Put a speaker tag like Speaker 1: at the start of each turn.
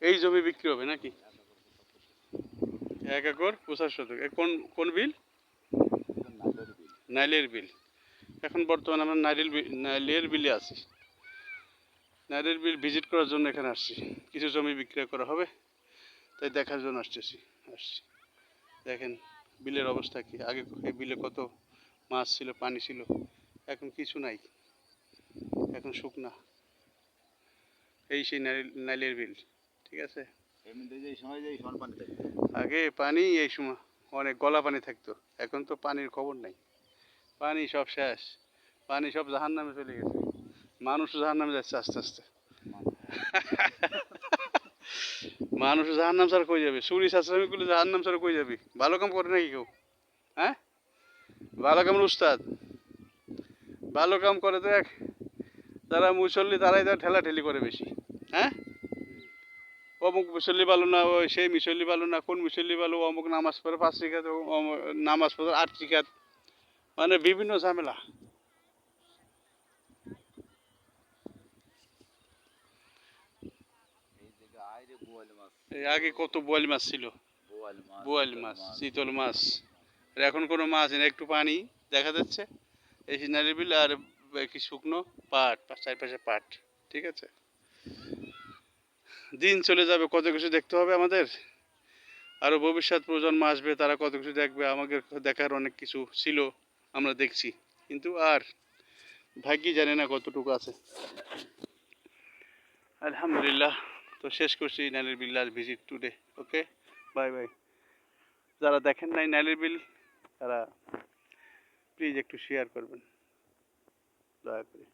Speaker 1: এই জমি বিক্রি হবে নাকি? 1 একর 75 শতক। কোন কোন বিল? নাইলের বিল। এখন বর্তমানে আমরা নাইলের বিলে আছি। নাইলের বিল ভিজিট করার জন্য এখানে আসছি। কিছু জমি বিক্রয় করা হবে, তাই দেখার জন্য আসছি। দেখেন বিলের অবস্থা কি। আগে এই বিলে কত মাছ ছিল, পানি ছিল, এখন কিছু নাই, এখন শুকনা। এই সেই নাইলের বিল, ঠিক আছে। আগে পানি এই সময় অনেক গলা পানি থাকতো, এখন তো পানির খবর নাই, পানি সব শেষ, পানি সব জাহান্নামে চলে গেছে, মানুষ জাহান্নামে যাচ্ছে আস্তে আস্তে। মানুষ জাহান্নাম ছাড়া কই যাবে? চুরি চাচরামি করলে জাহান্নাম ছাড়া কই যাবি? ভালো কাম করে নাকি কেউ? হ্যাঁ, ভালো কামের উস্তাদ, ভালো কাম করে তো এক যারা মুসল্লি তারাই তো ঠেলাঠেলি করে বেশি। হ্যাঁ, অমুক মুসল্লি ভালো না, ওই সেই মুসল্লি ভালো না, কোন মুসল্লি ভালো, অমুক নামাজ পড়ে 5 রিকাত, নামাজ পড়ে 8 রিকাত, মানে বিভিন্ন ঝামেলা। এই আগে কত বোয়াল মাছ ছিল, বোয়াল মাছ, চিতল মাছ, আর এখন কোনো মাছ নেই, একটু পানি দেখা যাচ্ছে, এই সিনারি বিল আর কি শুকনো পাট, চারপাশে পাট, ঠিক আছে। দিন চলে যাবে, কত কিছু দেখতে হবে আমাদের, আরও ভবিষ্যৎ প্রজন্ম আসবে, তারা কত কিছু দেখবে, আমাদের দেখার অনেক কিছু ছিল, আমরা দেখছি, কিন্তু আর ভাগ্যই জানে না কতটুকু আছে। আলহামদুলিল্লাহ, তো শেষ করছি নাইলের বিল ভিজিট টুডে। ওকে, বাই বাই। যারা দেখেন নাই নাইলের বিল, তারা প্লিজ একটু শেয়ার করবেন দয়া করে।